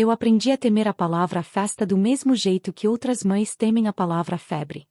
Eu aprendi a temer a palavra festa do mesmo jeito que outras mães temem a palavra febre.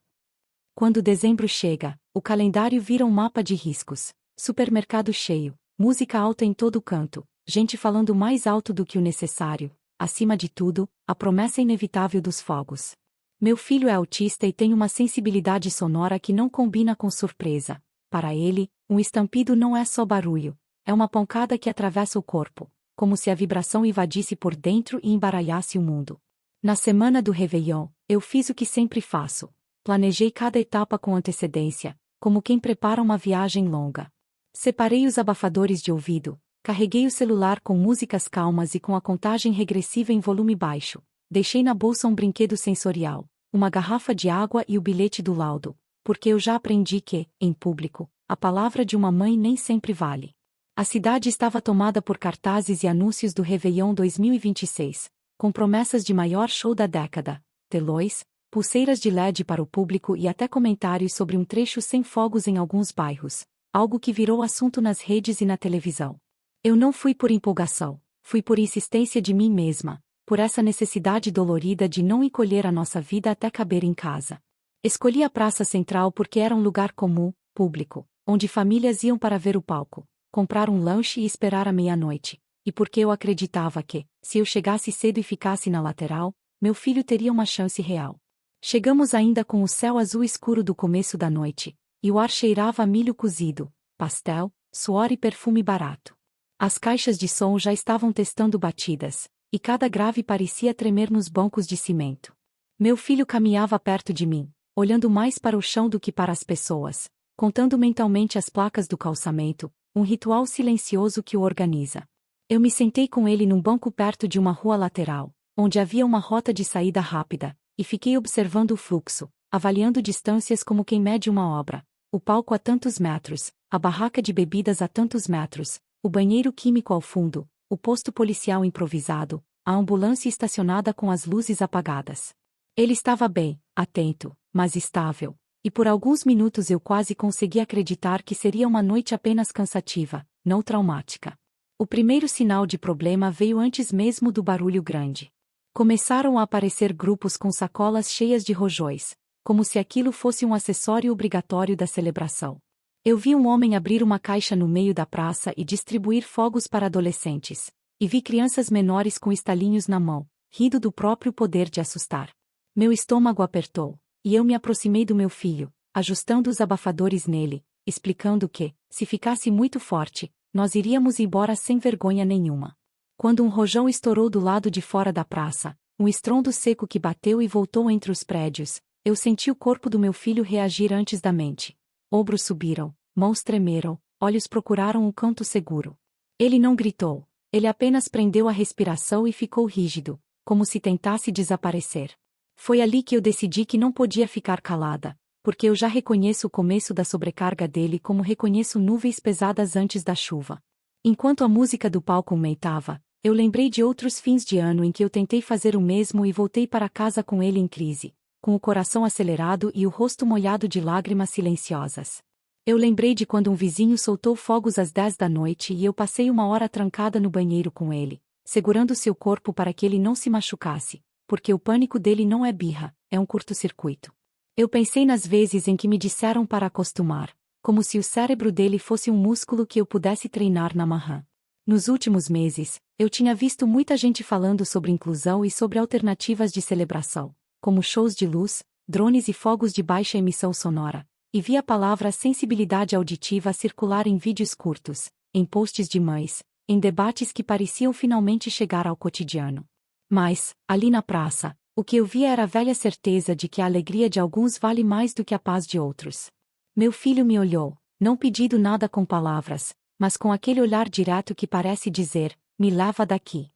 Quando dezembro chega, o calendário vira um mapa de riscos. Supermercado cheio, música alta em todo canto, gente falando mais alto do que o necessário, acima de tudo, a promessa inevitável dos fogos. Meu filho é autista e tem uma sensibilidade sonora que não combina com surpresa. Para ele, um estampido não é só barulho, é uma pancada que atravessa o corpo, como se a vibração invadisse por dentro e embaralhasse o mundo. Na semana do Réveillon, eu fiz o que sempre faço. Planejei cada etapa com antecedência, como quem prepara uma viagem longa. Separei os abafadores de ouvido, carreguei o celular com músicas calmas e com a contagem regressiva em volume baixo. Deixei na bolsa um brinquedo sensorial, uma garrafa de água e o bilhete do laudo, porque eu já aprendi que, em público, a palavra de uma mãe nem sempre vale. A cidade estava tomada por cartazes e anúncios do Réveillon 2026, com promessas de maior show da década, telões, pulseiras de LED para o público e até comentários sobre um trecho sem fogos em alguns bairros, algo que virou assunto nas redes e na televisão. Eu não fui por empolgação, fui por insistência de mim mesma, por essa necessidade dolorida de não encolher a nossa vida até caber em casa. Escolhi a Praça Central porque era um lugar comum, público, onde famílias iam para ver o palco, comprar um lanche e esperar a meia-noite, e porque eu acreditava que, se eu chegasse cedo e ficasse na lateral, meu filho teria uma chance real. Chegamos ainda com o céu azul escuro do começo da noite, e o ar cheirava a milho cozido, pastel, suor e perfume barato. As caixas de som já estavam testando batidas, e cada grave parecia tremer nos bancos de cimento. Meu filho caminhava perto de mim, olhando mais para o chão do que para as pessoas, contando mentalmente as placas do calçamento, um ritual silencioso que o organiza. Eu me sentei com ele num banco perto de uma rua lateral, onde havia uma rota de saída rápida, e fiquei observando o fluxo, avaliando distâncias como quem mede uma obra. O palco a tantos metros, a barraca de bebidas a tantos metros, o banheiro químico ao fundo, o posto policial improvisado, a ambulância estacionada com as luzes apagadas. Ele estava bem, atento, mas estável, e por alguns minutos eu quase consegui acreditar que seria uma noite apenas cansativa, não traumática. O primeiro sinal de problema veio antes mesmo do barulho grande. Começaram a aparecer grupos com sacolas cheias de rojões, como se aquilo fosse um acessório obrigatório da celebração. Eu vi um homem abrir uma caixa no meio da praça e distribuir fogos para adolescentes, e vi crianças menores com estalinhos na mão, rindo do próprio poder de assustar. Meu estômago apertou, e eu me aproximei do meu filho, ajustando os abafadores nele, explicando que, se ficasse muito forte, nós iríamos embora sem vergonha nenhuma. Quando um rojão estourou do lado de fora da praça, um estrondo seco que bateu e voltou entre os prédios, eu senti o corpo do meu filho reagir antes da mente. Ombros subiram, mãos tremeram, olhos procuraram um canto seguro. Ele não gritou, ele apenas prendeu a respiração e ficou rígido, como se tentasse desaparecer. Foi ali que eu decidi que não podia ficar calada, porque eu já reconheço o começo da sobrecarga dele como reconheço nuvens pesadas antes da chuva. Enquanto a música do palco aumentava, eu lembrei de outros fins de ano em que eu tentei fazer o mesmo e voltei para casa com ele em crise, com o coração acelerado e o rosto molhado de lágrimas silenciosas. Eu lembrei de quando um vizinho soltou fogos às 10 da noite e eu passei uma hora trancada no banheiro com ele, segurando seu corpo para que ele não se machucasse, porque o pânico dele não é birra, é um curto-circuito. Eu pensei nas vezes em que me disseram para acostumar, como se o cérebro dele fosse um músculo que eu pudesse treinar na marra. Nos últimos meses, eu tinha visto muita gente falando sobre inclusão e sobre alternativas de celebração, como shows de luz, drones e fogos de baixa emissão sonora, e vi a palavra sensibilidade auditiva circular em vídeos curtos, em posts de mães, em debates que pareciam finalmente chegar ao cotidiano. Mas, ali na praça, o que eu via era a velha certeza de que a alegria de alguns vale mais do que a paz de outros. Meu filho me olhou, não pedindo nada com palavras, mas com aquele olhar direto que parece dizer, me leva daqui.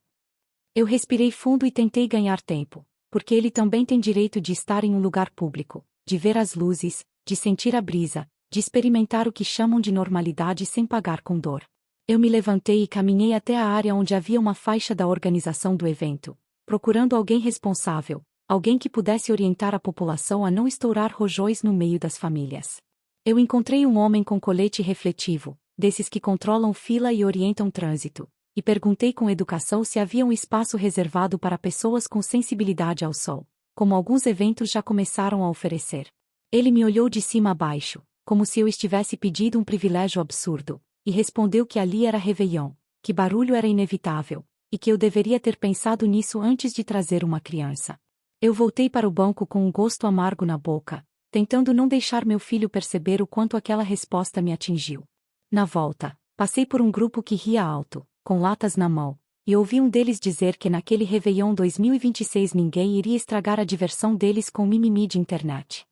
Eu respirei fundo e tentei ganhar tempo, porque ele também tem direito de estar em um lugar público, de ver as luzes, de sentir a brisa, de experimentar o que chamam de normalidade sem pagar com dor. Eu me levantei e caminhei até a área onde havia uma faixa da organização do evento, procurando alguém responsável, alguém que pudesse orientar a população a não estourar rojões no meio das famílias. Eu encontrei um homem com colete refletivo, desses que controlam fila e orientam trânsito, e perguntei com educação se havia um espaço reservado para pessoas com sensibilidade ao sol, como alguns eventos já começaram a oferecer. Ele me olhou de cima a baixo, como se eu estivesse pedindo um privilégio absurdo, e respondeu que ali era Réveillon, que barulho era inevitável, e que eu deveria ter pensado nisso antes de trazer uma criança. Eu voltei para o banco com um gosto amargo na boca, tentando não deixar meu filho perceber o quanto aquela resposta me atingiu. Na volta, passei por um grupo que ria alto, com latas na mão, e ouvi um deles dizer que naquele Réveillon 2026 ninguém iria estragar a diversão deles com mimimi de internet.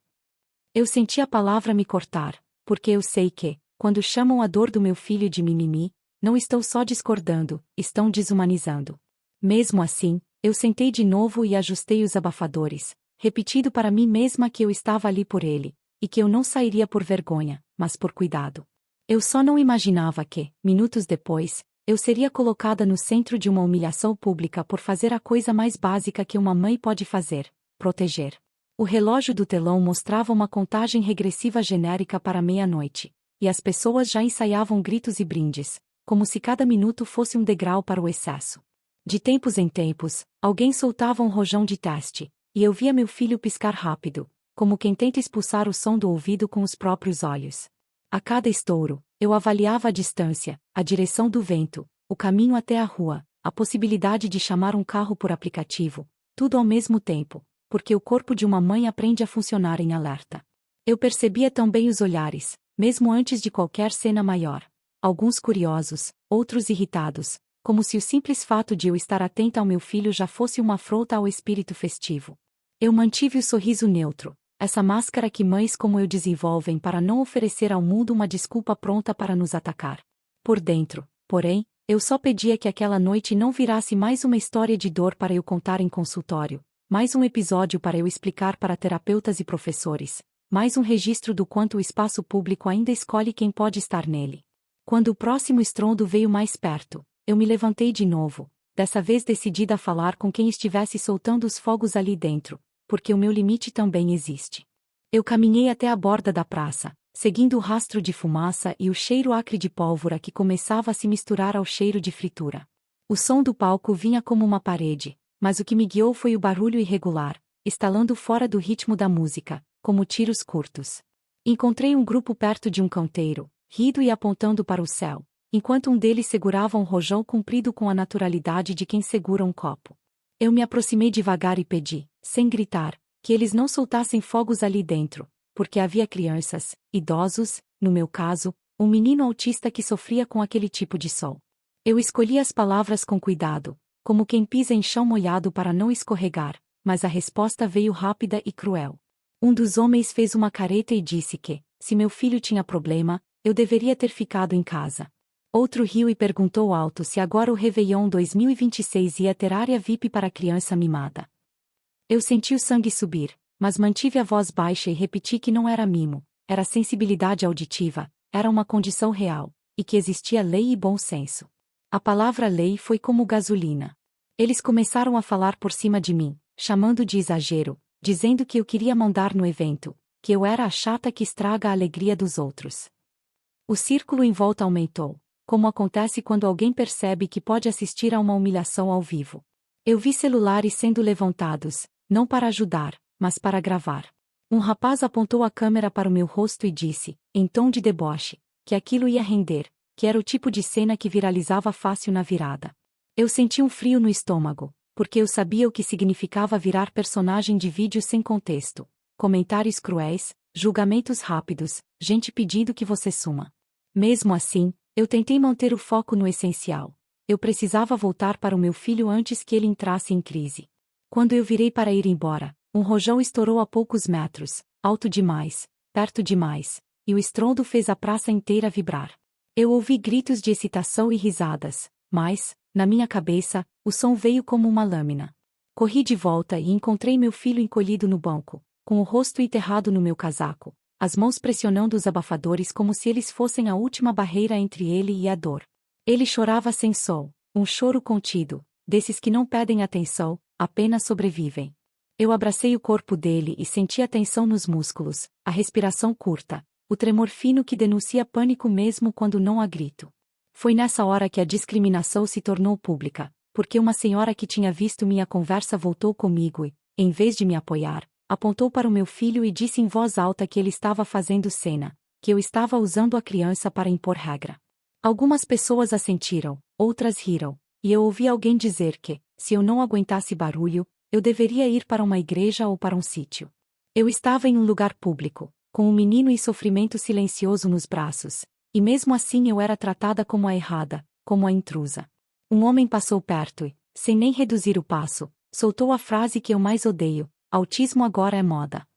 Eu senti a palavra me cortar, porque eu sei que, quando chamam a dor do meu filho de mimimi, não estão só discordando, estão desumanizando. Mesmo assim, eu sentei de novo e ajustei os abafadores, repetindo para mim mesma que eu estava ali por ele, e que eu não sairia por vergonha, mas por cuidado. Eu só não imaginava que, minutos depois, eu seria colocada no centro de uma humilhação pública por fazer a coisa mais básica que uma mãe pode fazer: proteger. O relógio do telão mostrava uma contagem regressiva genérica para meia-noite, e as pessoas já ensaiavam gritos e brindes, como se cada minuto fosse um degrau para o excesso. De tempos em tempos, alguém soltava um rojão de teste, e eu via meu filho piscar rápido, como quem tenta expulsar o som do ouvido com os próprios olhos. A cada estouro, eu avaliava a distância, a direção do vento, o caminho até a rua, a possibilidade de chamar um carro por aplicativo, tudo ao mesmo tempo, porque o corpo de uma mãe aprende a funcionar em alerta. Eu percebia também os olhares, mesmo antes de qualquer cena maior. Alguns curiosos, outros irritados, como se o simples fato de eu estar atenta ao meu filho já fosse uma afronta ao espírito festivo. Eu mantive o sorriso neutro, essa máscara que mães como eu desenvolvem para não oferecer ao mundo uma desculpa pronta para nos atacar. Por dentro, porém, eu só pedia que aquela noite não virasse mais uma história de dor para eu contar em consultório, mais um episódio para eu explicar para terapeutas e professores, mais um registro do quanto o espaço público ainda escolhe quem pode estar nele. Quando o próximo estrondo veio mais perto, eu me levantei de novo, dessa vez decidida a falar com quem estivesse soltando os fogos ali dentro, porque o meu limite também existe. Eu caminhei até a borda da praça, seguindo o rastro de fumaça e o cheiro acre de pólvora que começava a se misturar ao cheiro de fritura. O som do palco vinha como uma parede, mas o que me guiou foi o barulho irregular, estalando fora do ritmo da música, como tiros curtos. Encontrei um grupo perto de um canteiro, rindo e apontando para o céu, enquanto um deles segurava um rojão comprido com a naturalidade de quem segura um copo. Eu me aproximei devagar e pedi, sem gritar, que eles não soltassem fogos ali dentro, porque havia crianças, idosos, no meu caso, um menino autista que sofria com aquele tipo de sol. Eu escolhi as palavras com cuidado, como quem pisa em chão molhado para não escorregar, mas a resposta veio rápida e cruel. Um dos homens fez uma careta e disse que, se meu filho tinha problema, eu deveria ter ficado em casa. Outro riu e perguntou alto se agora o Réveillon 2026 ia ter área VIP para criança mimada. Eu senti o sangue subir, mas mantive a voz baixa e repeti que não era mimo, era sensibilidade auditiva, era uma condição real, e que existia lei e bom senso. A palavra lei foi como gasolina. Eles começaram a falar por cima de mim, chamando de exagero, dizendo que eu queria mandar no evento, que eu era a chata que estraga a alegria dos outros. O círculo em volta aumentou, como acontece quando alguém percebe que pode assistir a uma humilhação ao vivo. Eu vi celulares sendo levantados, não para ajudar, mas para gravar. Um rapaz apontou a câmera para o meu rosto e disse, em tom de deboche, que aquilo ia render, que era o tipo de cena que viralizava fácil na virada. Eu senti um frio no estômago, porque eu sabia o que significava virar personagem de vídeo sem contexto. Comentários cruéis, julgamentos rápidos, gente pedindo que você suma. Mesmo assim, eu tentei manter o foco no essencial. Eu precisava voltar para o meu filho antes que ele entrasse em crise. Quando eu virei para ir embora, um rojão estourou a poucos metros, alto demais, perto demais, e o estrondo fez a praça inteira vibrar. Eu ouvi gritos de excitação e risadas, mas, na minha cabeça, o som veio como uma lâmina. Corri de volta e encontrei meu filho encolhido no banco, com o rosto enterrado no meu casaco, as mãos pressionando os abafadores como se eles fossem a última barreira entre ele e a dor. Ele chorava sem sol, um choro contido, desses que não pedem atenção, apenas sobrevivem. Eu abracei o corpo dele e senti a tensão nos músculos, a respiração curta, o tremor fino que denuncia pânico mesmo quando não há grito. Foi nessa hora que a discriminação se tornou pública, porque uma senhora que tinha visto minha conversa voltou comigo e, em vez de me apoiar, apontou para o meu filho e disse em voz alta que ele estava fazendo cena, que eu estava usando a criança para impor regra. Algumas pessoas assentiram, outras riram, e eu ouvi alguém dizer que, se eu não aguentasse barulho, eu deveria ir para uma igreja ou para um sítio. Eu estava em um lugar público, com um menino em sofrimento silencioso nos braços, e mesmo assim eu era tratada como a errada, como a intrusa. Um homem passou perto e, sem nem reduzir o passo, soltou a frase que eu mais odeio: autismo agora é moda.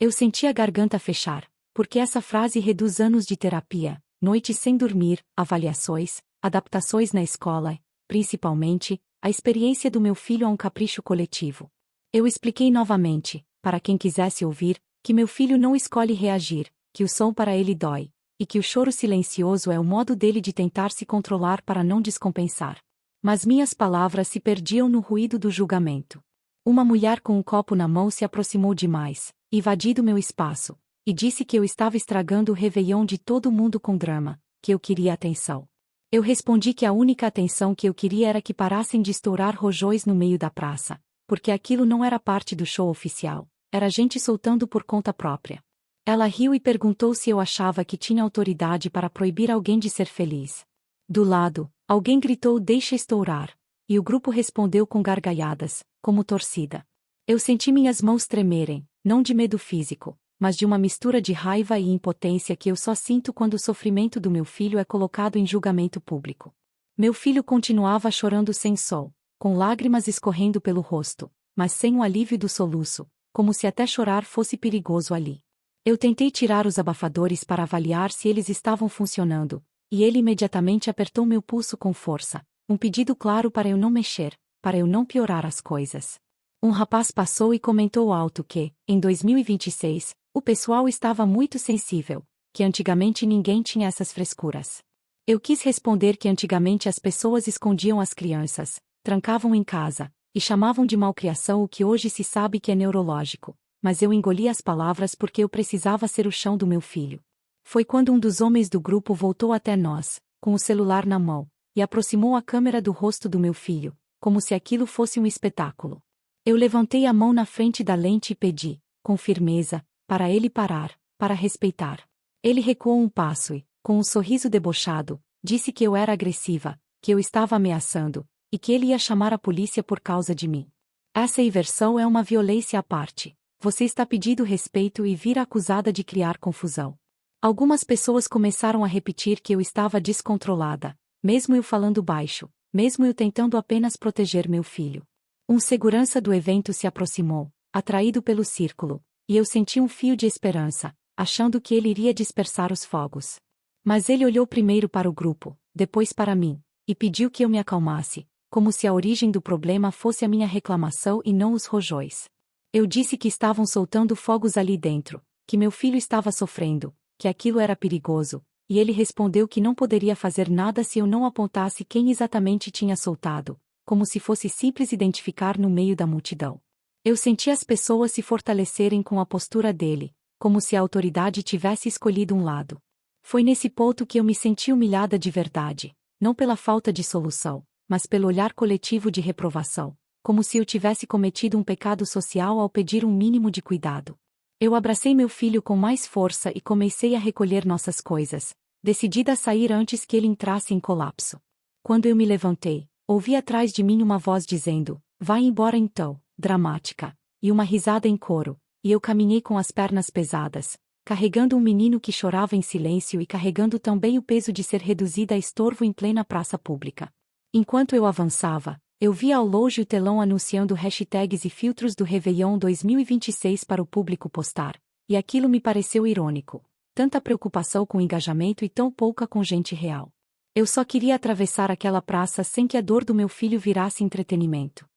Eu senti a garganta fechar, porque essa frase reduz anos de terapia, noites sem dormir, avaliações, adaptações na escola e, principalmente, a experiência do meu filho a um capricho coletivo. Eu expliquei novamente, para quem quisesse ouvir, que meu filho não escolhe reagir, que o som para ele dói, e que o choro silencioso é o modo dele de tentar se controlar para não descompensar. Mas minhas palavras se perdiam no ruído do julgamento. Uma mulher com um copo na mão se aproximou demais, invadindo meu espaço, e disse que eu estava estragando o réveillon de todo mundo com drama, que eu queria atenção. Eu respondi que a única atenção que eu queria era que parassem de estourar rojões no meio da praça, porque aquilo não era parte do show oficial, era gente soltando por conta própria. Ela riu e perguntou se eu achava que tinha autoridade para proibir alguém de ser feliz. Do lado, alguém gritou "deixa estourar", e o grupo respondeu com gargalhadas, como torcida. Eu senti minhas mãos tremerem, não de medo físico, mas de uma mistura de raiva e impotência que eu só sinto quando o sofrimento do meu filho é colocado em julgamento público. Meu filho continuava chorando sem sol, com lágrimas escorrendo pelo rosto, mas sem o alívio do soluço, como se até chorar fosse perigoso ali. Eu tentei tirar os abafadores para avaliar se eles estavam funcionando, e ele imediatamente apertou meu pulso com força, um pedido claro para eu não mexer, para eu não piorar as coisas. Um rapaz passou e comentou alto que, em 2026, o pessoal estava muito sensível, que antigamente ninguém tinha essas frescuras. Eu quis responder que antigamente as pessoas escondiam as crianças, trancavam em casa, e chamavam de malcriação o que hoje se sabe que é neurológico, mas eu engoli as palavras porque eu precisava ser o chão do meu filho. Foi quando um dos homens do grupo voltou até nós, com o celular na mão, e aproximou a câmera do rosto do meu filho, como se aquilo fosse um espetáculo. Eu levantei a mão na frente da lente e pedi, com firmeza, para ele parar, para respeitar. Ele recuou um passo e, com um sorriso debochado, disse que eu era agressiva, que eu estava ameaçando, e que ele ia chamar a polícia por causa de mim. Essa inversão é uma violência à parte. Você está pedindo respeito e vira acusada de criar confusão. Algumas pessoas começaram a repetir que eu estava descontrolada, mesmo eu falando baixo, mesmo eu tentando apenas proteger meu filho. Um segurança do evento se aproximou, atraído pelo círculo, e eu senti um fio de esperança, achando que ele iria dispersar os fogos. Mas ele olhou primeiro para o grupo, depois para mim, e pediu que eu me acalmasse, como se a origem do problema fosse a minha reclamação e não os rojões. Eu disse que estavam soltando fogos ali dentro, que meu filho estava sofrendo, que aquilo era perigoso, e ele respondeu que não poderia fazer nada se eu não apontasse quem exatamente tinha soltado, como se fosse simples identificar no meio da multidão. Eu senti as pessoas se fortalecerem com a postura dele, como se a autoridade tivesse escolhido um lado. Foi nesse ponto que eu me senti humilhada de verdade, não pela falta de solução, mas pelo olhar coletivo de reprovação, como se eu tivesse cometido um pecado social ao pedir um mínimo de cuidado. Eu abracei meu filho com mais força e comecei a recolher nossas coisas, decidida a sair antes que ele entrasse em colapso. Quando eu me levantei, ouvi atrás de mim uma voz dizendo: "Vai embora então", dramática, e uma risada em coro, e eu caminhei com as pernas pesadas, carregando um menino que chorava em silêncio e carregando também o peso de ser reduzida a estorvo em plena praça pública. Enquanto eu avançava, eu via ao longe o telão anunciando hashtags e filtros do Réveillon 2026 para o público postar, e aquilo me pareceu irônico. Tanta preocupação com engajamento e tão pouca com gente real. Eu só queria atravessar aquela praça sem que a dor do meu filho virasse entretenimento.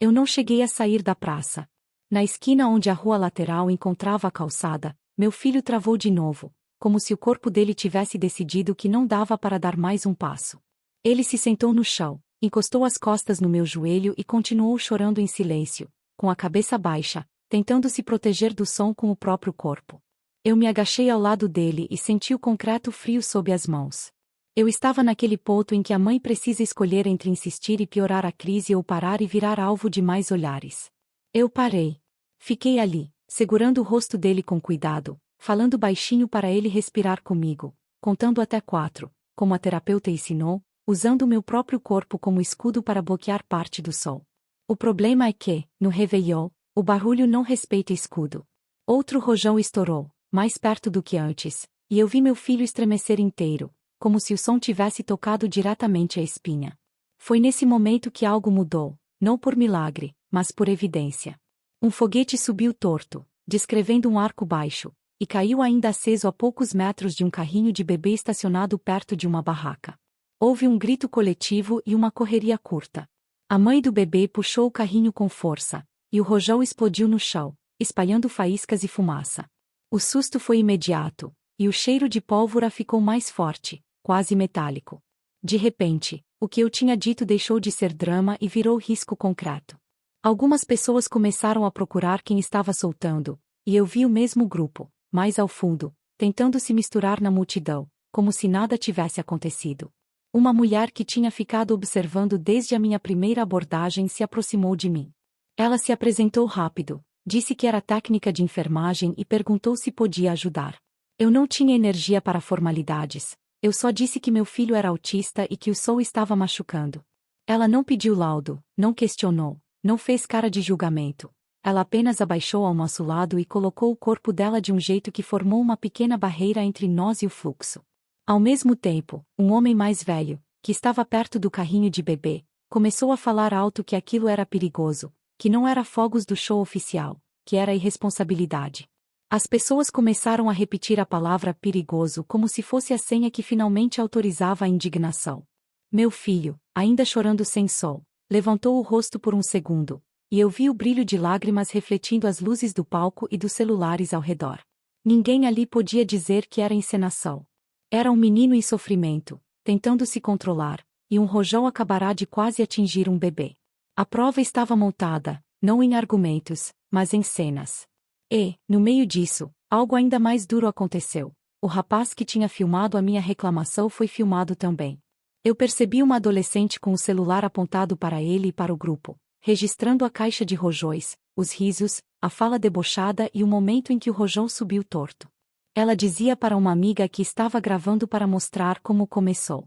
Eu não cheguei a sair da praça. Na esquina onde a rua lateral encontrava a calçada, meu filho travou de novo, como se o corpo dele tivesse decidido que não dava para dar mais um passo. Ele se sentou no chão, encostou as costas no meu joelho e continuou chorando em silêncio, com a cabeça baixa, tentando se proteger do som com o próprio corpo. Eu me agachei ao lado dele e senti o concreto frio sob as mãos. Eu estava naquele ponto em que a mãe precisa escolher entre insistir e piorar a crise ou parar e virar alvo de mais olhares. Eu parei. Fiquei ali, segurando o rosto dele com cuidado, falando baixinho para ele respirar comigo, contando até 4, como a terapeuta ensinou, usando o meu próprio corpo como escudo para bloquear parte do sol. O problema é que, no Réveillon, o barulho não respeita escudo. Outro rojão estourou, mais perto do que antes, e eu vi meu filho estremecer inteiro, como se o som tivesse tocado diretamente a espinha. Foi nesse momento que algo mudou, não por milagre, mas por evidência. Um foguete subiu torto, descrevendo um arco baixo, e caiu ainda aceso a poucos metros de um carrinho de bebê estacionado perto de uma barraca. Houve um grito coletivo e uma correria curta. A mãe do bebê puxou o carrinho com força, e o rojão explodiu no chão, espalhando faíscas e fumaça. O susto foi imediato, e o cheiro de pólvora ficou mais forte, quase metálico. De repente, o que eu tinha dito deixou de ser drama e virou risco concreto. Algumas pessoas começaram a procurar quem estava soltando, e eu vi o mesmo grupo, mais ao fundo, tentando se misturar na multidão, como se nada tivesse acontecido. Uma mulher que tinha ficado observando desde a minha primeira abordagem se aproximou de mim. Ela se apresentou rápido, disse que era técnica de enfermagem e perguntou se podia ajudar. Eu não tinha energia para formalidades, eu só disse que meu filho era autista e que o sol estava machucando. Ela não pediu laudo, não questionou, não fez cara de julgamento. Ela apenas abaixou ao nosso lado e colocou o corpo dela de um jeito que formou uma pequena barreira entre nós e o fluxo. Ao mesmo tempo, um homem mais velho, que estava perto do carrinho de bebê, começou a falar alto que aquilo era perigoso, que não era fogos do show oficial, que era irresponsabilidade. As pessoas começaram a repetir a palavra perigoso como se fosse a senha que finalmente autorizava a indignação. Meu filho, ainda chorando sem sol, levantou o rosto por um segundo, e eu vi o brilho de lágrimas refletindo as luzes do palco e dos celulares ao redor. Ninguém ali podia dizer que era encenação. Era um menino em sofrimento, tentando se controlar, e um rojão acabará de quase atingir um bebê. A prova estava montada, não em argumentos, mas em cenas. E, no meio disso, algo ainda mais duro aconteceu. O rapaz que tinha filmado a minha reclamação foi filmado também. Eu percebi uma adolescente com o celular apontado para ele e para o grupo, registrando a caixa de rojões, os risos, a fala debochada e o momento em que o rojão subiu torto. Ela dizia para uma amiga que estava gravando para mostrar como começou.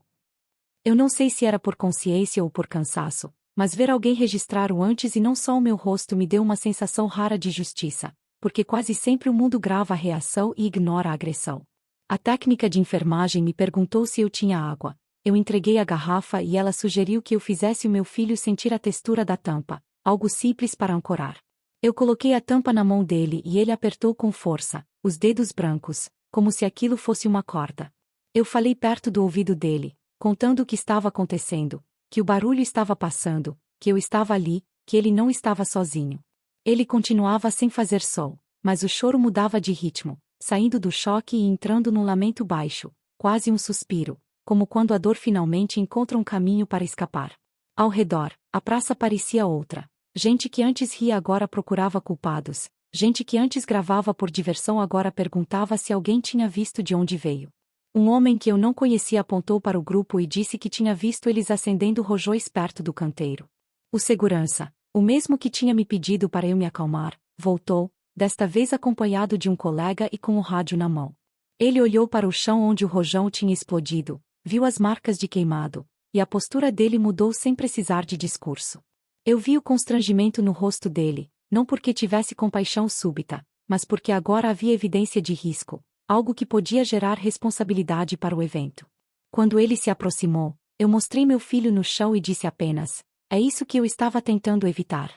Eu não sei se era por consciência ou por cansaço, mas ver alguém registrar o antes e não só o meu rosto me deu uma sensação rara de justiça, porque quase sempre o mundo grava a reação e ignora a agressão. A técnica de enfermagem me perguntou se eu tinha água. Eu entreguei a garrafa e ela sugeriu que eu fizesse o meu filho sentir a textura da tampa, algo simples para ancorar. Eu coloquei a tampa na mão dele e ele apertou com força, os dedos brancos, como se aquilo fosse uma corda. Eu falei perto do ouvido dele, contando o que estava acontecendo, que o barulho estava passando, que eu estava ali, que ele não estava sozinho. Ele continuava sem fazer som, mas o choro mudava de ritmo, saindo do choque e entrando num lamento baixo, quase um suspiro, como quando a dor finalmente encontra um caminho para escapar. Ao redor, a praça parecia outra. Gente que antes ria agora procurava culpados, gente que antes gravava por diversão agora perguntava se alguém tinha visto de onde veio. Um homem que eu não conhecia apontou para o grupo e disse que tinha visto eles acendendo rojões perto do canteiro. O segurança, o mesmo que tinha me pedido para eu me acalmar, voltou, desta vez acompanhado de um colega e com o rádio na mão. Ele olhou para o chão onde o rojão tinha explodido, viu as marcas de queimado, e a postura dele mudou sem precisar de discurso. Eu vi o constrangimento no rosto dele, não porque tivesse compaixão súbita, mas porque agora havia evidência de risco, algo que podia gerar responsabilidade para o evento. Quando ele se aproximou, eu mostrei meu filho no chão e disse apenas: "É isso que eu estava tentando evitar."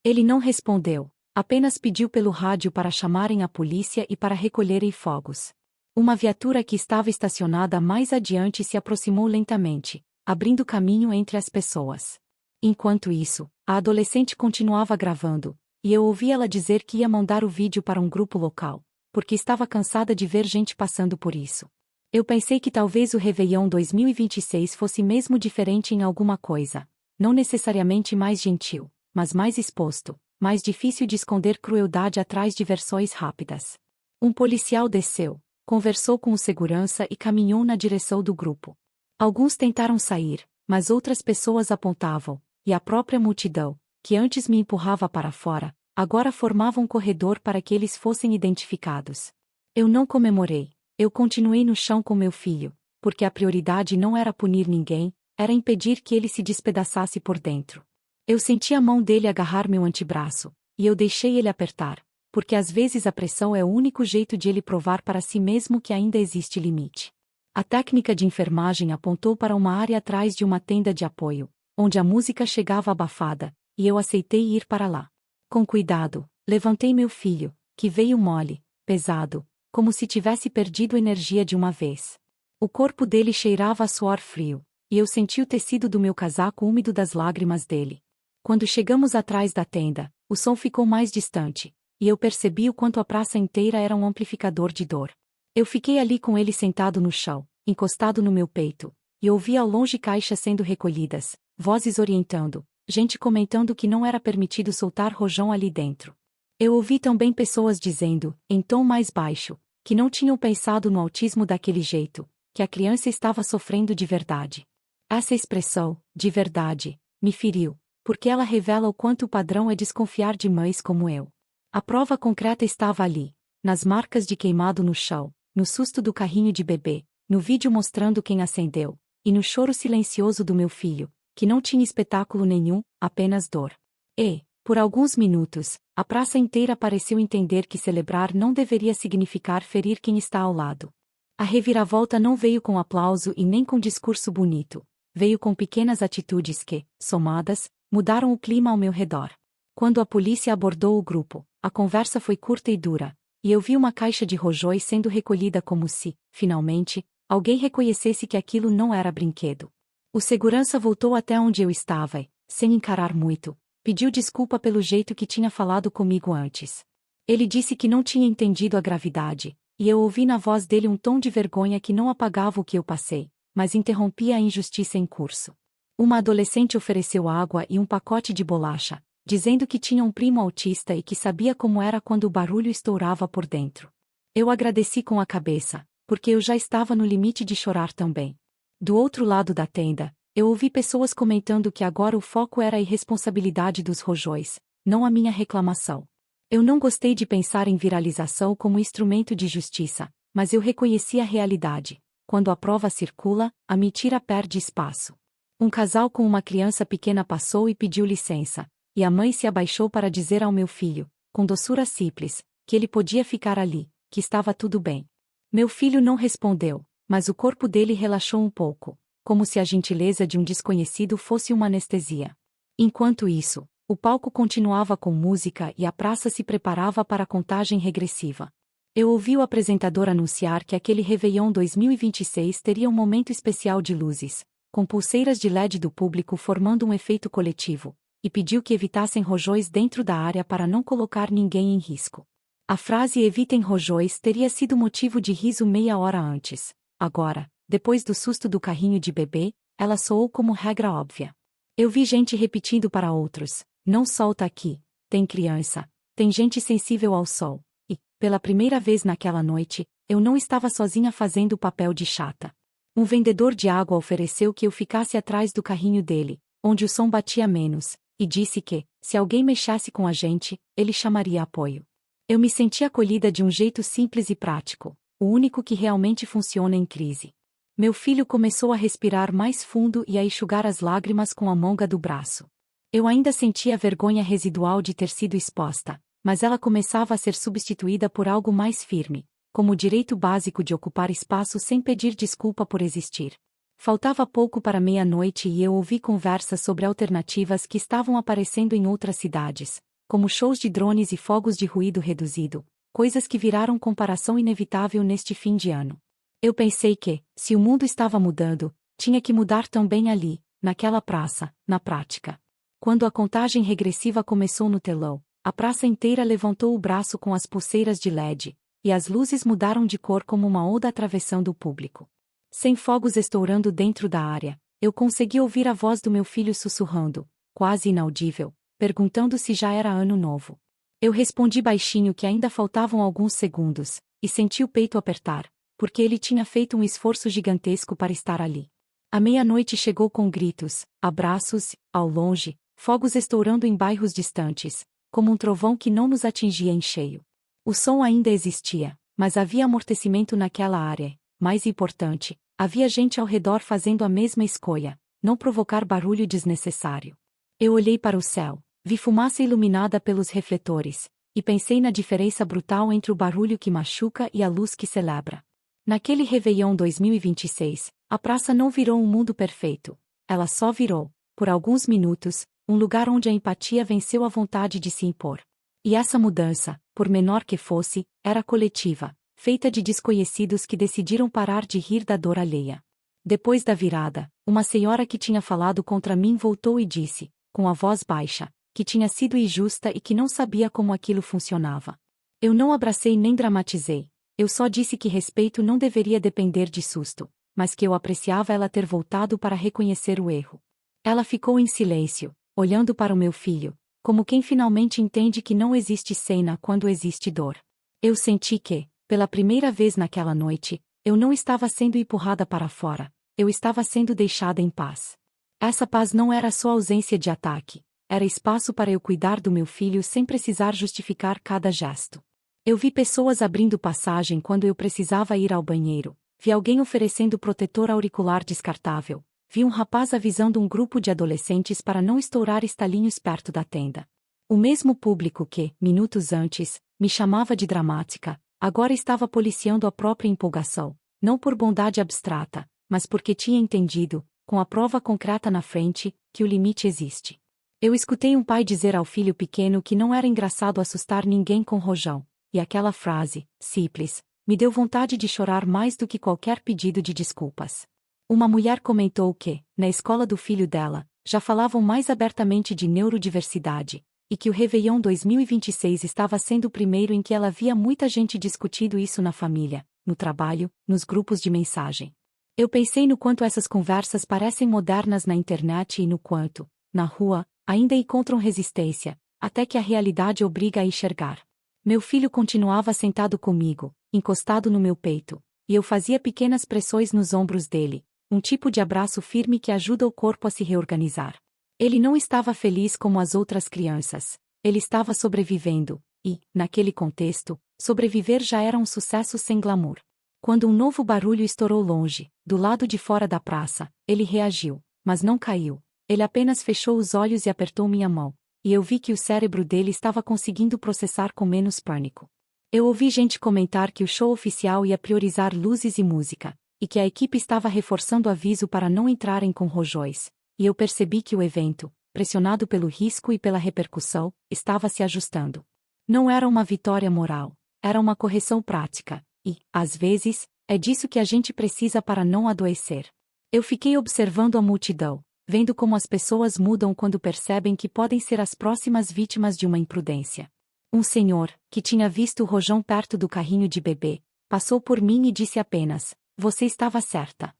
Ele não respondeu, apenas pediu pelo rádio para chamarem a polícia e para recolherem fogos. Uma viatura que estava estacionada mais adiante se aproximou lentamente, abrindo caminho entre as pessoas. Enquanto isso, a adolescente continuava gravando, e eu ouvi ela dizer que ia mandar o vídeo para um grupo local, porque estava cansada de ver gente passando por isso. Eu pensei que talvez o Réveillon 2026 fosse mesmo diferente em alguma coisa, não necessariamente mais gentil, mas mais exposto, mais difícil de esconder crueldade atrás de versões rápidas. Um policial desceu, conversou com o segurança e caminhou na direção do grupo. Alguns tentaram sair, mas outras pessoas apontavam, e a própria multidão, que antes me empurrava para fora, agora formava um corredor para que eles fossem identificados. Eu não comemorei, eu continuei no chão com meu filho, porque a prioridade não era punir ninguém, era impedir que ele se despedaçasse por dentro. Eu senti a mão dele agarrar meu antebraço, e eu deixei ele apertar, porque às vezes a pressão é o único jeito de ele provar para si mesmo que ainda existe limite. A técnica de enfermagem apontou para uma área atrás de uma tenda de apoio, onde a música chegava abafada, e eu aceitei ir para lá. Com cuidado, levantei meu filho, que veio mole, pesado, como se tivesse perdido energia de uma vez. O corpo dele cheirava a suor frio, e eu senti o tecido do meu casaco úmido das lágrimas dele. Quando chegamos atrás da tenda, o som ficou mais distante, e eu percebi o quanto a praça inteira era um amplificador de dor. Eu fiquei ali com ele sentado no chão, encostado no meu peito, e ouvi ao longe caixas sendo recolhidas, vozes orientando, gente comentando que não era permitido soltar rojão ali dentro. Eu ouvi também pessoas dizendo, em tom mais baixo, que não tinham pensado no autismo daquele jeito, que a criança estava sofrendo de verdade. Essa expressão, de verdade, me feriu, porque ela revela o quanto o padrão é desconfiar de mães como eu. A prova concreta estava ali, nas marcas de queimado no chão, no susto do carrinho de bebê, no vídeo mostrando quem acendeu, e no choro silencioso do meu filho, que não tinha espetáculo nenhum, apenas dor. E, por alguns minutos, a praça inteira pareceu entender que celebrar não deveria significar ferir quem está ao lado. A reviravolta não veio com aplauso e nem com discurso bonito, veio com pequenas atitudes que, somadas, mudaram o clima ao meu redor. Quando a polícia abordou o grupo, a conversa foi curta e dura, e eu vi uma caixa de rojões sendo recolhida como se, finalmente, alguém reconhecesse que aquilo não era brinquedo. O segurança voltou até onde eu estava e, sem encarar muito, pediu desculpa pelo jeito que tinha falado comigo antes. Ele disse que não tinha entendido a gravidade, e eu ouvi na voz dele um tom de vergonha que não apagava o que eu passei, mas interrompia a injustiça em curso. Uma adolescente ofereceu água e um pacote de bolacha, dizendo que tinha um primo autista e que sabia como era quando o barulho estourava por dentro. Eu agradeci com a cabeça, porque eu já estava no limite de chorar também. Do outro lado da tenda, eu ouvi pessoas comentando que agora o foco era a irresponsabilidade dos rojões, não a minha reclamação. Eu não gostei de pensar em viralização como instrumento de justiça, mas eu reconheci a realidade. Quando a prova circula, a mentira perde espaço. Um casal com uma criança pequena passou e pediu licença, e a mãe se abaixou para dizer ao meu filho, com doçura simples, que ele podia ficar ali, que estava tudo bem. Meu filho não respondeu, mas o corpo dele relaxou um pouco, como se a gentileza de um desconhecido fosse uma anestesia. Enquanto isso, o palco continuava com música e a praça se preparava para a contagem regressiva. Eu ouvi o apresentador anunciar que aquele Réveillon 2026 teria um momento especial de luzes, com pulseiras de LED do público formando um efeito coletivo, e pediu que evitassem rojões dentro da área para não colocar ninguém em risco. A frase "evitem rojões" teria sido motivo de riso meia hora antes. Agora, depois do susto do carrinho de bebê, ela soou como regra óbvia. Eu vi gente repetindo para outros, não solta aqui, tem criança, tem gente sensível ao sol, e, pela primeira vez naquela noite, eu não estava sozinha fazendo o papel de chata. Um vendedor de água ofereceu que eu ficasse atrás do carrinho dele, onde o som batia menos, e disse que, se alguém mexesse com a gente, ele chamaria apoio. Eu me senti acolhida de um jeito simples e prático, o único que realmente funciona em crise. Meu filho começou a respirar mais fundo e a enxugar as lágrimas com a manga do braço. Eu ainda sentia a vergonha residual de ter sido exposta, mas ela começava a ser substituída por algo mais firme, como o direito básico de ocupar espaço sem pedir desculpa por existir. Faltava pouco para meia-noite e eu ouvi conversas sobre alternativas que estavam aparecendo em outras cidades, como shows de drones e fogos de ruído reduzido, coisas que viraram comparação inevitável neste fim de ano. Eu pensei que, se o mundo estava mudando, tinha que mudar também ali, naquela praça, na prática. Quando a contagem regressiva começou no telão, a praça inteira levantou o braço com as pulseiras de LED, e as luzes mudaram de cor como uma onda atravessando o público. Sem fogos estourando dentro da área, eu consegui ouvir a voz do meu filho sussurrando, quase inaudível, perguntando se já era ano novo. Eu respondi baixinho que ainda faltavam alguns segundos, e senti o peito apertar, porque ele tinha feito um esforço gigantesco para estar ali. A meia-noite chegou com gritos, abraços, ao longe, fogos estourando em bairros distantes, como um trovão que não nos atingia em cheio. O som ainda existia, mas havia amortecimento naquela área. Mais importante, havia gente ao redor fazendo a mesma escolha, não provocar barulho desnecessário. Eu olhei para o céu, vi fumaça iluminada pelos refletores, e pensei na diferença brutal entre o barulho que machuca e a luz que celebra. Naquele Réveillon 2026, a praça não virou um mundo perfeito. Ela só virou, por alguns minutos, um lugar onde a empatia venceu a vontade de se impor. E essa mudança, por menor que fosse, era coletiva, feita de desconhecidos que decidiram parar de rir da dor alheia. Depois da virada, uma senhora que tinha falado contra mim voltou e disse, com a voz baixa, que tinha sido injusta e que não sabia como aquilo funcionava. Eu não abracei nem dramatizei. Eu só disse que respeito não deveria depender de susto, mas que eu apreciava ela ter voltado para reconhecer o erro. Ela ficou em silêncio, olhando para o meu filho, como quem finalmente entende que não existe cena quando existe dor. Eu senti que, pela primeira vez naquela noite, eu não estava sendo empurrada para fora, eu estava sendo deixada em paz. Essa paz não era só ausência de ataque, era espaço para eu cuidar do meu filho sem precisar justificar cada gesto. Eu vi pessoas abrindo passagem quando eu precisava ir ao banheiro, vi alguém oferecendo protetor auricular descartável, vi um rapaz avisando um grupo de adolescentes para não estourar estalinhos perto da tenda. O mesmo público que, minutos antes, me chamava de dramática, agora estava policiando a própria empolgação, não por bondade abstrata, mas porque tinha entendido, com a prova concreta na frente, que o limite existe. Eu escutei um pai dizer ao filho pequeno que não era engraçado assustar ninguém com rojão. E aquela frase, simples, me deu vontade de chorar mais do que qualquer pedido de desculpas. Uma mulher comentou que, na escola do filho dela, já falavam mais abertamente de neurodiversidade, e que o Réveillon 2026 estava sendo o primeiro em que ela via muita gente discutindo isso na família, no trabalho, nos grupos de mensagem. Eu pensei no quanto essas conversas parecem modernas na internet e no quanto, na rua, ainda encontram resistência, até que a realidade obriga a enxergar. Meu filho continuava sentado comigo, encostado no meu peito, e eu fazia pequenas pressões nos ombros dele, um tipo de abraço firme que ajuda o corpo a se reorganizar. Ele não estava feliz como as outras crianças, ele estava sobrevivendo, e, naquele contexto, sobreviver já era um sucesso sem glamour. Quando um novo barulho estourou longe, do lado de fora da praça, ele reagiu, mas não caiu, ele apenas fechou os olhos e apertou minha mão. E eu vi que o cérebro dele estava conseguindo processar com menos pânico. Eu ouvi gente comentar que o show oficial ia priorizar luzes e música, e que a equipe estava reforçando o aviso para não entrarem com rojões, e eu percebi que o evento, pressionado pelo risco e pela repercussão, estava se ajustando. Não era uma vitória moral, era uma correção prática, e, às vezes, é disso que a gente precisa para não adoecer. Eu fiquei observando a multidão, vendo como as pessoas mudam quando percebem que podem ser as próximas vítimas de uma imprudência. Um senhor, que tinha visto o rojão perto do carrinho de bebê, passou por mim e disse apenas, "Você estava certa."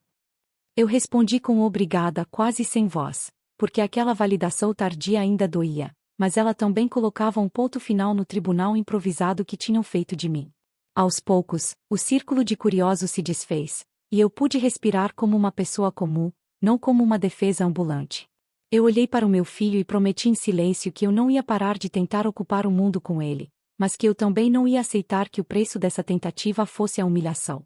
Eu respondi com obrigada quase sem voz, porque aquela validação tardia ainda doía, mas ela também colocava um ponto final no tribunal improvisado que tinham feito de mim. Aos poucos, o círculo de curiosos se desfez, e eu pude respirar como uma pessoa comum, não como uma defesa ambulante. Eu olhei para o meu filho e prometi em silêncio que eu não ia parar de tentar ocupar o mundo com ele, mas que eu também não ia aceitar que o preço dessa tentativa fosse a humilhação.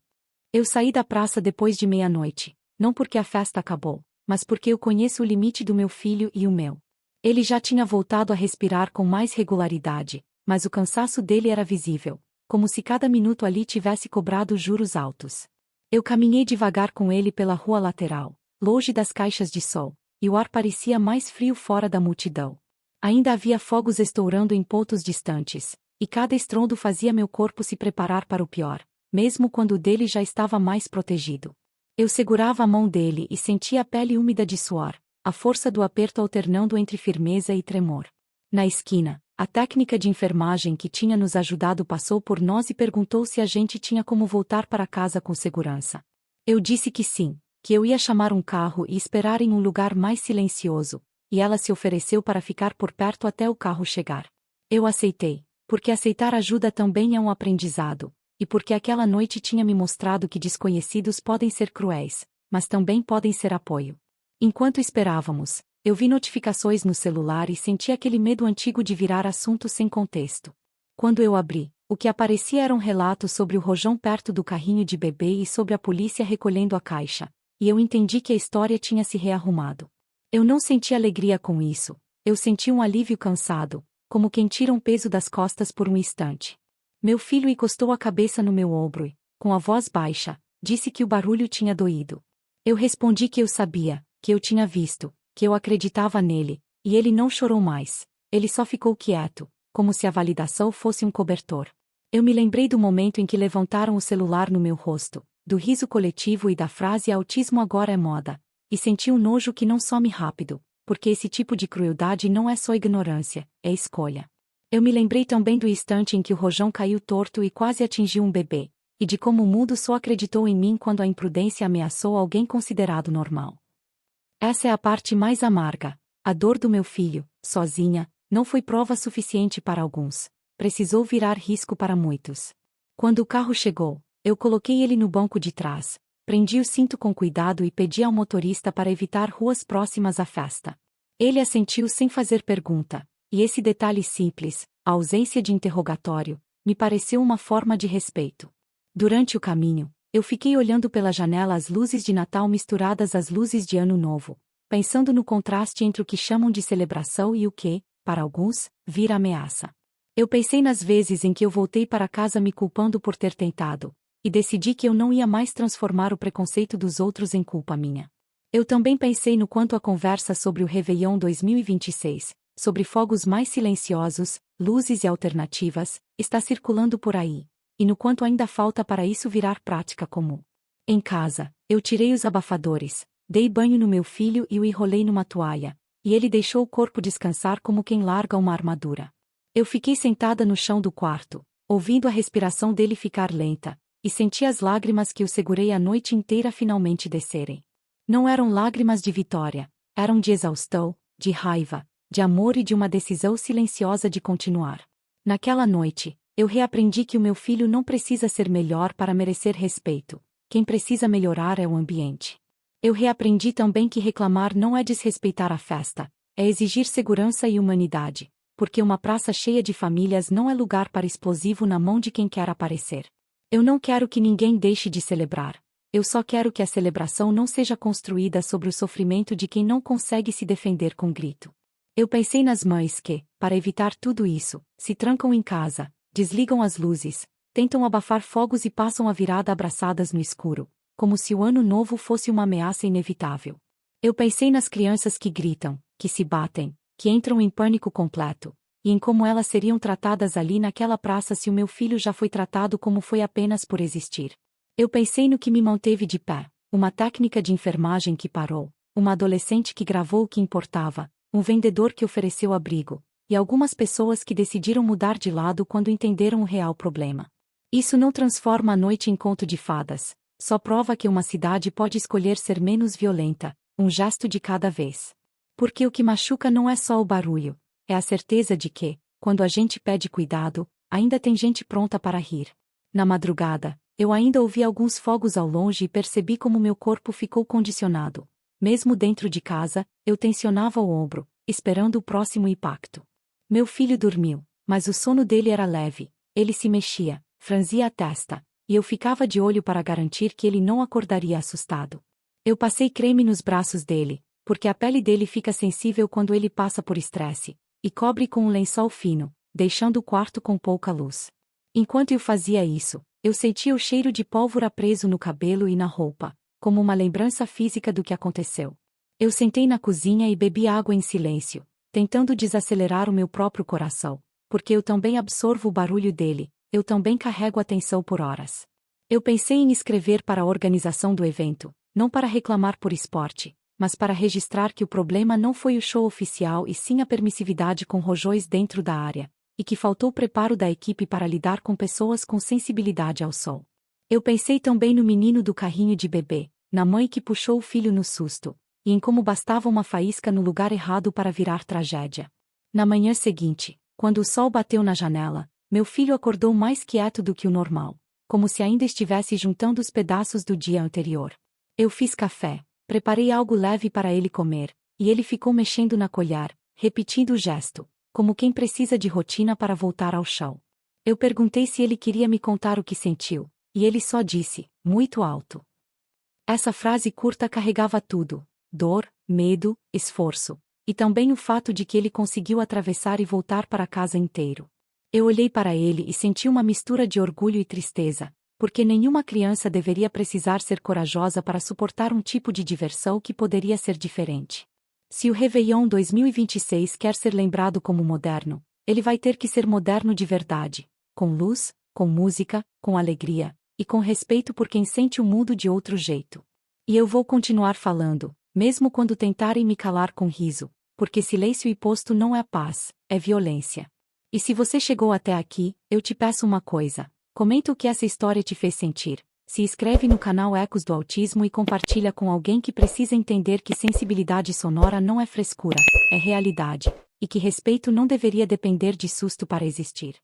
Eu saí da praça depois de meia-noite, não porque a festa acabou, mas porque eu conheço o limite do meu filho e o meu. Ele já tinha voltado a respirar com mais regularidade, mas o cansaço dele era visível, como se cada minuto ali tivesse cobrado juros altos. Eu caminhei devagar com ele pela rua lateral, longe das caixas de sol, e o ar parecia mais frio fora da multidão. Ainda havia fogos estourando em pontos distantes, e cada estrondo fazia meu corpo se preparar para o pior, mesmo quando o dele já estava mais protegido. Eu segurava a mão dele e sentia a pele úmida de suor, a força do aperto alternando entre firmeza e tremor. Na esquina, a técnica de enfermagem que tinha nos ajudado passou por nós e perguntou se a gente tinha como voltar para casa com segurança. Eu disse que sim, que eu ia chamar um carro e esperar em um lugar mais silencioso, e ela se ofereceu para ficar por perto até o carro chegar. Eu aceitei, porque aceitar ajuda também é um aprendizado, e porque aquela noite tinha me mostrado que desconhecidos podem ser cruéis, mas também podem ser apoio. Enquanto esperávamos, eu vi notificações no celular e senti aquele medo antigo de virar assunto sem contexto. Quando eu abri, o que aparecia era um relato sobre o rojão perto do carrinho de bebê e sobre a polícia recolhendo a caixa, e eu entendi que a história tinha se rearrumado. Eu não senti alegria com isso, eu senti um alívio cansado, como quem tira um peso das costas por um instante. Meu filho encostou a cabeça no meu ombro e, com a voz baixa, disse que o barulho tinha doído. Eu respondi que eu sabia, que eu tinha visto, que eu acreditava nele, e ele não chorou mais. Ele só ficou quieto, como se a validação fosse um cobertor. Eu me lembrei do momento em que levantaram o celular no meu rosto, do riso coletivo e da frase "autismo agora é moda", e senti um nojo que não some rápido, porque esse tipo de crueldade não é só ignorância, é escolha. Eu me lembrei também do instante em que o rojão caiu torto e quase atingiu um bebê, e de como o mundo só acreditou em mim quando a imprudência ameaçou alguém considerado normal. Essa é a parte mais amarga. A dor do meu filho, sozinha, não foi prova suficiente para alguns. Precisou virar risco para muitos. Quando o carro chegou, eu coloquei ele no banco de trás, prendi o cinto com cuidado e pedi ao motorista para evitar ruas próximas à festa. Ele assentiu sem fazer pergunta, e esse detalhe simples, a ausência de interrogatório, me pareceu uma forma de respeito. Durante o caminho, eu fiquei olhando pela janela as luzes de Natal misturadas às luzes de Ano Novo, pensando no contraste entre o que chamam de celebração e o que, para alguns, vira ameaça. Eu pensei nas vezes em que eu voltei para casa me culpando por ter tentado, e decidi que eu não ia mais transformar o preconceito dos outros em culpa minha. Eu também pensei no quanto a conversa sobre o Réveillon 2026, sobre fogos mais silenciosos, luzes e alternativas, está circulando por aí, e no quanto ainda falta para isso virar prática comum. Em casa, eu tirei os abafadores, dei banho no meu filho e o enrolei numa toalha, e ele deixou o corpo descansar como quem larga uma armadura. Eu fiquei sentada no chão do quarto, ouvindo a respiração dele ficar lenta, e senti as lágrimas que eu segurei a noite inteira finalmente descerem. Não eram lágrimas de vitória, eram de exaustão, de raiva, de amor e de uma decisão silenciosa de continuar. Naquela noite, eu reaprendi que o meu filho não precisa ser melhor para merecer respeito. Quem precisa melhorar é o ambiente. Eu reaprendi também que reclamar não é desrespeitar a festa, é exigir segurança e humanidade, porque uma praça cheia de famílias não é lugar para explosivo na mão de quem quer aparecer. Eu não quero que ninguém deixe de celebrar. Eu só quero que a celebração não seja construída sobre o sofrimento de quem não consegue se defender com grito. Eu pensei nas mães que, para evitar tudo isso, se trancam em casa, desligam as luzes, tentam abafar fogos e passam a virada abraçadas no escuro, como se o ano novo fosse uma ameaça inevitável. Eu pensei nas crianças que gritam, que se batem, que entram em pânico completo, e em como elas seriam tratadas ali naquela praça se o meu filho já foi tratado como foi apenas por existir. Eu pensei no que me manteve de pé, uma técnica de enfermagem que parou, uma adolescente que gravou o que importava, um vendedor que ofereceu abrigo, e algumas pessoas que decidiram mudar de lado quando entenderam o real problema. Isso não transforma a noite em conto de fadas, só prova que uma cidade pode escolher ser menos violenta, um gesto de cada vez. Porque o que machuca não é só o barulho, é a certeza de que, quando a gente pede cuidado, ainda tem gente pronta para rir. Na madrugada, eu ainda ouvi alguns fogos ao longe e percebi como meu corpo ficou condicionado. Mesmo dentro de casa, eu tensionava o ombro, esperando o próximo impacto. Meu filho dormiu, mas o sono dele era leve, ele se mexia, franzia a testa, e eu ficava de olho para garantir que ele não acordaria assustado. Eu passei creme nos braços dele, porque a pele dele fica sensível quando ele passa por estresse, e cobre com um lençol fino, deixando o quarto com pouca luz. Enquanto eu fazia isso, eu sentia o cheiro de pólvora preso no cabelo e na roupa, como uma lembrança física do que aconteceu. Eu sentei na cozinha e bebi água em silêncio, tentando desacelerar o meu próprio coração, porque eu também absorvo o barulho dele, eu também carrego a tensão por horas. Eu pensei em escrever para a organização do evento, não para reclamar por esporte, mas para registrar que o problema não foi o show oficial e sim a permissividade com rojões dentro da área, e que faltou preparo da equipe para lidar com pessoas com sensibilidade ao sol. Eu pensei também no menino do carrinho de bebê, na mãe que puxou o filho no susto, e em como bastava uma faísca no lugar errado para virar tragédia. Na manhã seguinte, quando o sol bateu na janela, meu filho acordou mais quieto do que o normal, como se ainda estivesse juntando os pedaços do dia anterior. Eu fiz café, preparei algo leve para ele comer, e ele ficou mexendo na colher, repetindo o gesto, como quem precisa de rotina para voltar ao chão. Eu perguntei se ele queria me contar o que sentiu, e ele só disse, muito alto. Essa frase curta carregava tudo: dor, medo, esforço, e também o fato de que ele conseguiu atravessar e voltar para casa inteiro. Eu olhei para ele e senti uma mistura de orgulho e tristeza, porque nenhuma criança deveria precisar ser corajosa para suportar um tipo de diversão que poderia ser diferente. Se o Réveillon 2026 quer ser lembrado como moderno, ele vai ter que ser moderno de verdade, com luz, com música, com alegria, e com respeito por quem sente o mundo de outro jeito. E eu vou continuar falando, mesmo quando tentarem me calar com riso, porque silêncio imposto não é paz, é violência. E se você chegou até aqui, eu te peço uma coisa: comenta o que essa história te fez sentir, se inscreve no canal Ecos do Autismo e compartilha com alguém que precisa entender que sensibilidade sonora não é frescura, é realidade, e que respeito não deveria depender de susto para existir.